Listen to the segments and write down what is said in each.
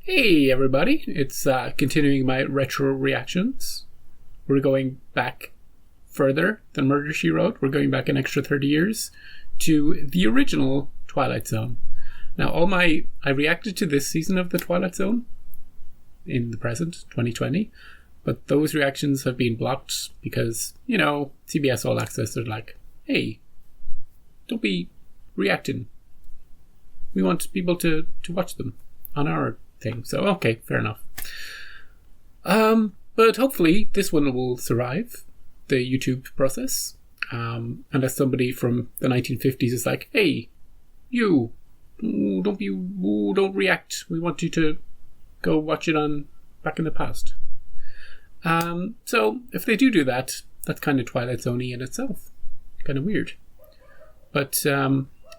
Hey everybody, it's continuing my retro reactions. We're going back further than Murder, She Wrote. We're going back an extra 30 years to the original Twilight Zone. Now I reacted to this season of the Twilight Zone in the present, 2020, but those reactions have been blocked because, CBS All Access are like, hey, don't be reacting. We want people to watch them on our thing. So, okay, fair enough. But hopefully this one will survive the YouTube process. Unless somebody from the 1950s is like, hey, you, don't react. We want you to go watch it on back in the past. So if they do that, that's kind of Twilight Zone-y in itself. Kind of weird. But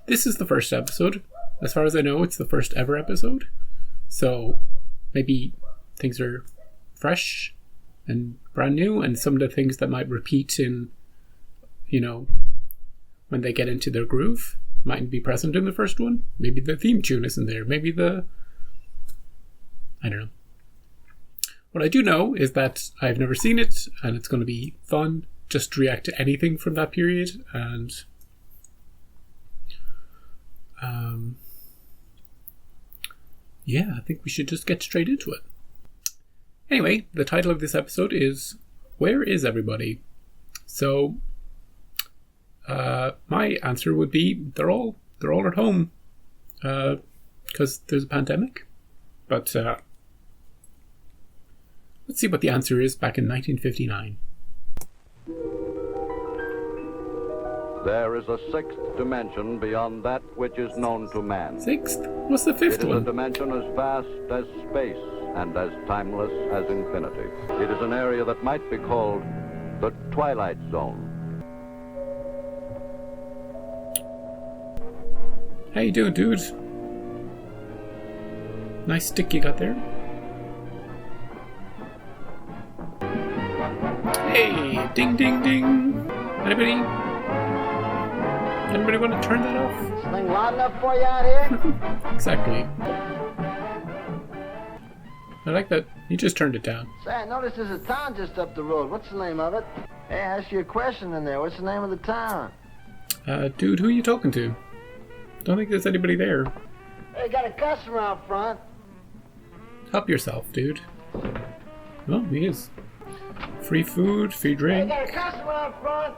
this is the first episode. As far as I know, it's the first ever episode. So maybe things are fresh and brand new, and some of the things that might repeat in, when they get into their groove mightn't be present in the first one. Maybe the theme tune isn't there. Maybe I don't know. What I do know is that I've never seen it, and it's going to be fun just to react to anything from that period. And I think we should just get straight into it. Anyway, the title of this episode is Where is Everybody? So my answer would be they're all at home because there's a pandemic. But let's see what the answer is back in 1959. There is a sixth dimension beyond that which is known to man. Sixth? What's the fifth one? It is a dimension as vast as space and as timeless as infinity. It is an area that might be called the Twilight Zone. How you doing, dude? Nice stick you got there. Hey, ding, ding, ding. Anybody want to turn that off? This thing loud enough for you out here? Exactly. I like that. You just turned it down. Say, I noticed there's a town just up the road. What's the name of it? Hey, I asked you a question in there. What's the name of the town? Dude, who are you talking to? Don't think there's anybody there. Hey, got a customer out front. Help yourself, dude. Oh, he is. Free food, free drink. Hey, got a customer out front.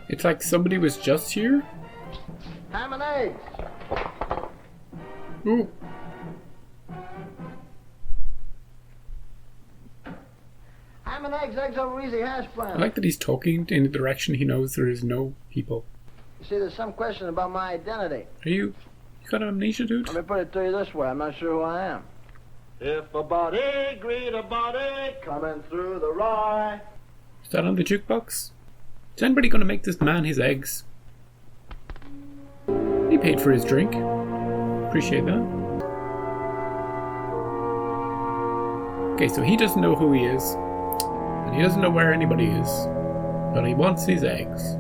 It's like somebody was just here. Ham and eggs. Ooh. Ham and eggs over easy hash I brown. like that he's talking in the direction he knows there is no people. You see, there's some question about my identity. You got amnesia, dude? Let me put it to you this way. I'm not sure who I am. If a body greet a body coming through the rye. Is that on the jukebox? Is anybody going to make this man his eggs? He paid for his drink. Appreciate that. Okay, so he doesn't know who he is. And he doesn't know where anybody is. But he wants his eggs.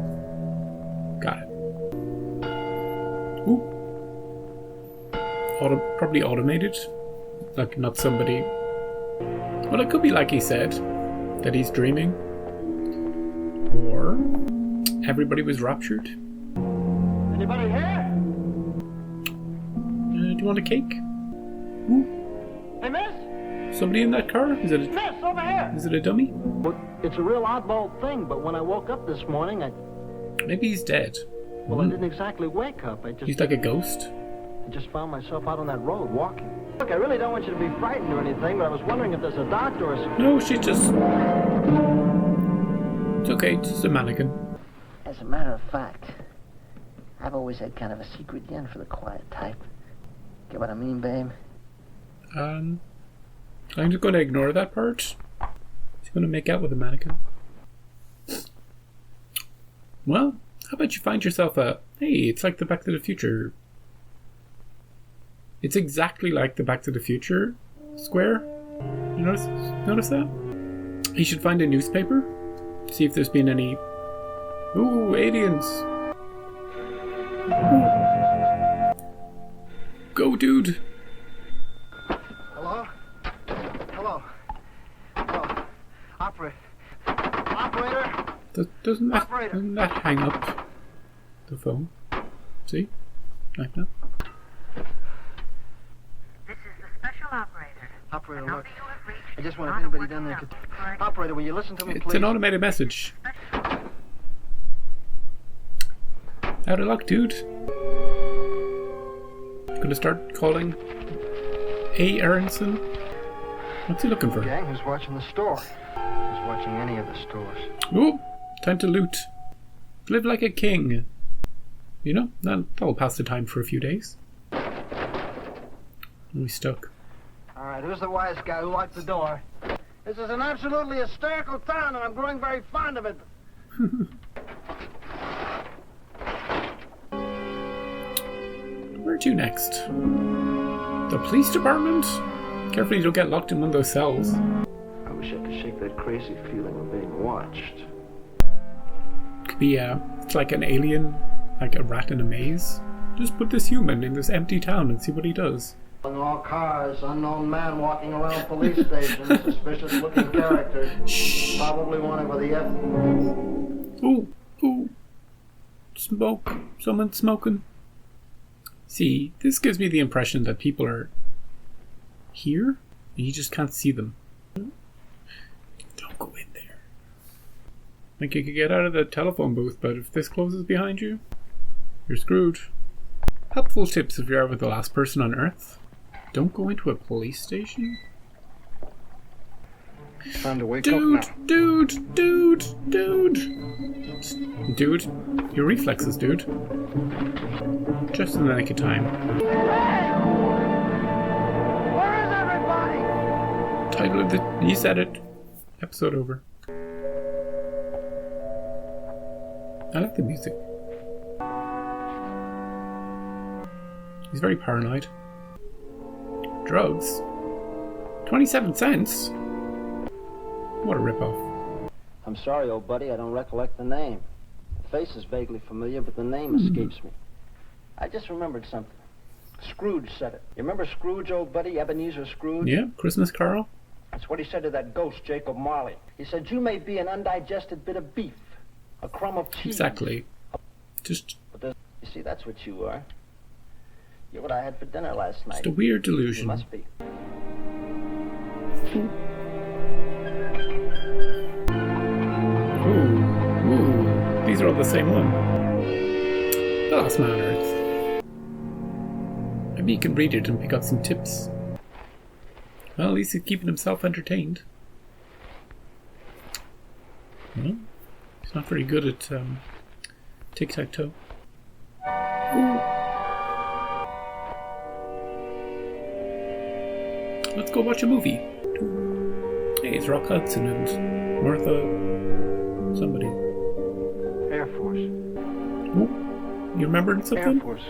Got it. Ooh. Probably automated. Like, not somebody... Well, it could be like he said. That he's dreaming. Or everybody was raptured. Anybody here? Do you want a cake? Ooh. Hey, miss? Somebody in that car? Is it Miss, over here. Is it a dummy? Well, it's a real oddball thing, but when I woke up this morning, Maybe he's dead. Well, I didn't exactly wake up. He's like a ghost. I just found myself out on that road walking. Look, I really don't want you to be frightened or anything, but I was wondering if there's a doctor or something. No, she's just... It's okay, it's just a mannequin. As a matter of fact, I've always had kind of a secret yen for the quiet type. Get what I mean, babe? I'm just going to ignore that part. He's going to make out with a mannequin. Well, how about you find yourself a... Hey, it's like the Back to the Future. It's exactly like the Back to the Future square. You notice that? You should find a newspaper. See if there's been any... Ooh, aliens. Go, dude. Operator? Doesn't Operator. that hang up the phone? See? Like that. This is the special operator. Operator, The look. number you have reached I just is wonder not if anybody a down there working could... number. Operator, will you listen to me, It's please? an automated message. Out of luck, dude. Gonna start calling A. Aronson. What's he looking for? Gang, who's watching the store? Who's watching any of the stores? Ooh, time to loot. Live like a king. You know, that'll pass the time for a few days. We stuck. All right, who's the wise guy who locked the door? This is an absolutely hysterical town, and I'm growing very fond of it. Where to next? The police department? Careful you don't get locked in one of those cells. I wish I could shake that crazy feeling of being watched. Could be it's like an alien, like a rat in a maze. Just put this human in this empty town and see what he does. In all cars, unknown man walking around police station, suspicious-looking character, Shh. probably wanted for the F. Ooh. Smoke. Someone's smoking. See, this gives me the impression that people are here and you just can't see them. Don't go in there. Like you could get out of the telephone booth, but if this closes behind you, you're screwed. Helpful tips if you're ever the last person on Earth. Don't go into a police station. Time to wake Dude, up now. Dude, your reflexes, dude. Just in the nick of time. Where is everybody? Title of the... You said it. Episode over. I like the music. He's very paranoid. Drugs? 27 cents? What a ripoff. I'm sorry, old buddy, I don't recollect the name. The face is vaguely familiar, but the name escapes me. I just remembered something. Scrooge said it. You remember Scrooge, old buddy? Ebenezer Scrooge? Yeah, Christmas Carol? That's what he said to that ghost, Jacob Marley. He said, you may be an undigested bit of beef, a crumb of cheese. Exactly. Just You see, that's what you are. You're what I had for dinner last night. a weird You delusion. must be. Ooh. These are all the same one. The Last Man on Earth. Maybe you can read it and pick up some tips. Well, at least he's keeping himself entertained. Well, he's not very good at tic-tac-toe. Ooh. Let's go watch a movie. Hey, it's Rock Hudson and Martha... somebody. Air Force. Ooh. You remembered something? Air Force.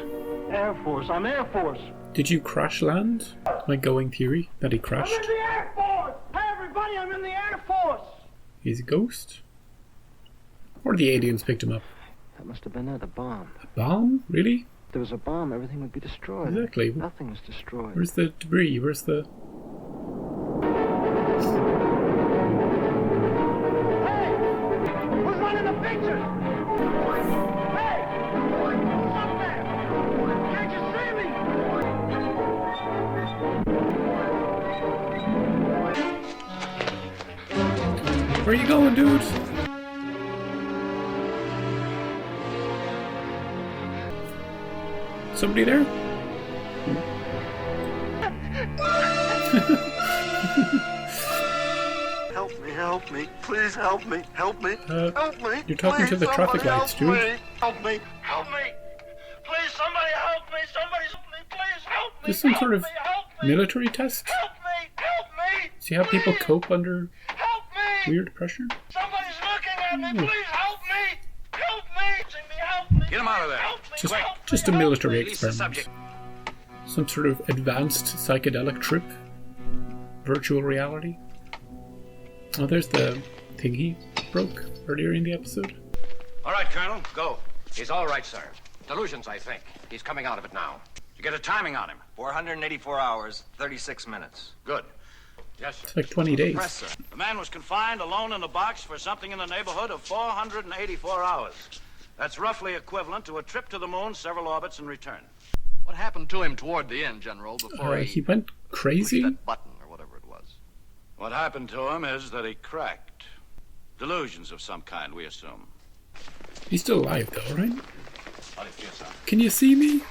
Air Force. I'm Air Force. Did you crash land? My going theory that he I'm crashed? in the Air Force! Hey, everybody, I'm in the Air Force! He's a ghost? Or the aliens picked him up? That must have been it, a bomb. A bomb? Really? If there was a bomb, everything would be destroyed. Exactly. Nothing was destroyed. Where's the debris? Where's the... Hey! Who's running the pictures? Hey! Who's up there? Can't you see me? Where you going, dude? Somebody there? Help me, please help me, help me, help me. You're talking to the traffic lights, dude. Help me, please, somebody help me, please help me. This is some sort of military test? Help me, See how people cope under help me. weird pressure? Somebody's looking at me, please help me, help me. Get him out of there. Just a military experiment. Some sort of advanced psychedelic trip? Virtual reality? Oh, there's the thing he broke earlier in the episode. All right, Colonel, go. He's all right, sir. Delusions, I think. He's coming out of it now. Did you get a timing on him? 484 hours, 36 minutes. Good. Yes, sir. It's like 20 days. Press, sir. The man was confined alone in a box for something in the neighborhood of 484 hours. That's roughly equivalent to a trip to the moon, several orbits, and return. What happened to him toward the end, General, before He went pushed crazy. that button or whatever it was? What happened to him is that he cracked. Delusions of some kind, we assume. He's still alive, though, right? How do you feel, sir? Can you see me?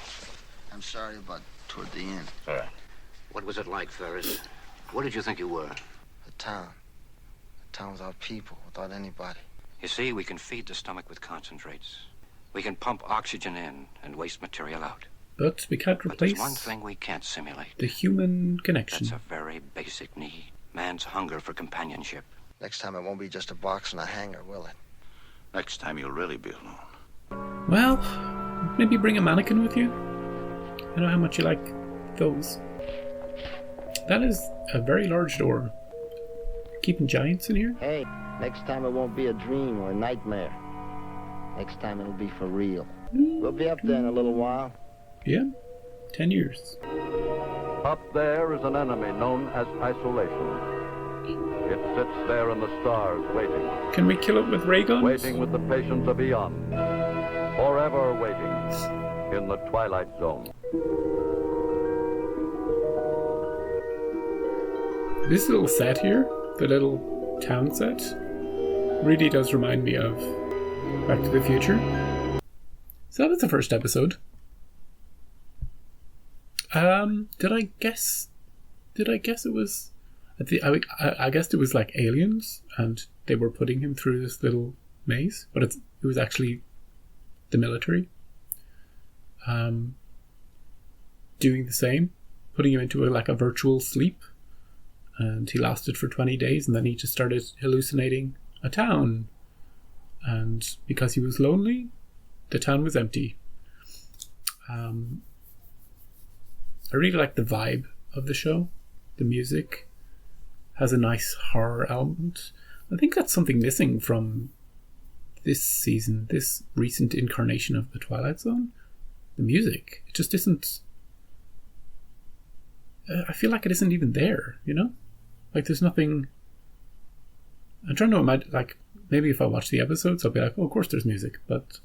I'm sorry about toward the end. Sir. What was it like, Ferris? Where did you think you were? The town. The town without people, without anybody. You see, we can feed the stomach with concentrates. We can pump oxygen in and waste material out. But we can't But there's replace one thing we can't simulate. the human connection. That's a very basic need. Man's hunger for companionship. Next time it won't be just a box and a hanger, will it? Next time you'll really be alone. Well, maybe bring a mannequin with you. I know how much you like those. That is a very large door. Keeping giants in here? Hey, next time it won't be a dream or a nightmare. Next time it'll be for real. We'll be up there in a little while. Yeah, 10 years. Up there is an enemy known as isolation. It sits there in the stars waiting, Can we kill it with ray guns? waiting with the patience of eons, forever waiting in the Twilight Zone. This little set here, the little town set, really does remind me of Back to the Future. So that was the first episode. Did I guess it was? I guessed it was like aliens, and they were putting him through this little maze, but it was actually the military doing the same, putting him into a virtual sleep, and he lasted for 20 days, and then he just started hallucinating a town, and because he was lonely, the town was empty. I really like the vibe of the show. The music has a nice horror element. I think that's something missing from this season, this recent incarnation of the Twilight Zone. The music, it just isn't. I feel like it isn't even there, you know? Like there's nothing. I'm trying to imagine, like, maybe if I watch the episodes, I'll be like, oh, of course there's music, but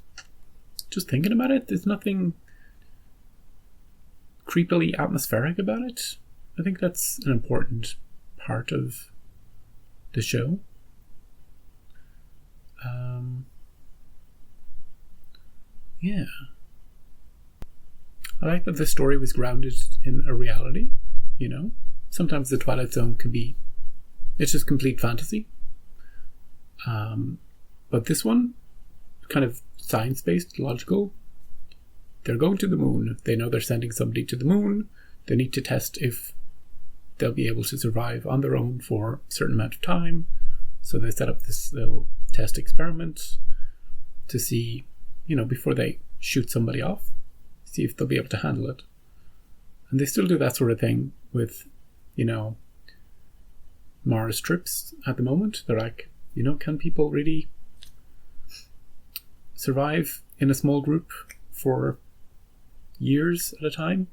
just thinking about it, there's nothing creepily atmospheric about it. I think that's an important part of the show. Yeah. I like that the story was grounded in a reality, you know? Sometimes the Twilight Zone can be, it's just complete fantasy. But this one, kind of science-based, logical. They're going to the moon. They know they're sending somebody to the moon. They need to test if they'll be able to survive on their own for a certain amount of time. So they set up this little test experiment to see, you know, before they shoot somebody off, see if they'll be able to handle it. And they still do that sort of thing with, you know, Mars trips at the moment. They're like, you know, can people really survive in a small group for years at a time?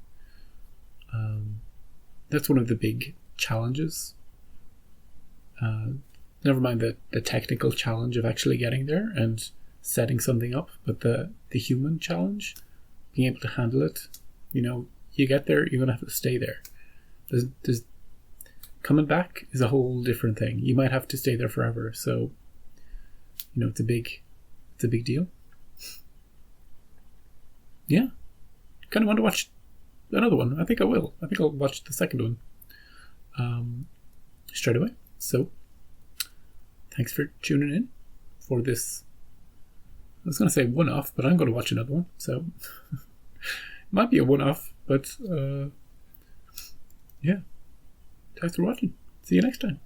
That's one of the big challenges. Never mind the technical challenge of actually getting there and setting something up, but the human challenge, being able to handle it. You know, you get there, you're going to have to stay there. There's coming back is a whole different thing. You might have to stay there forever. So, you know, it's a big deal. Yeah. Kind of want to watch another one. I think I will. I think I'll watch the second one straight away. So, thanks for tuning in for this. I was going to say one-off, but I'm going to watch another one. So, it might be a one-off, but yeah. Thanks for watching. See you next time.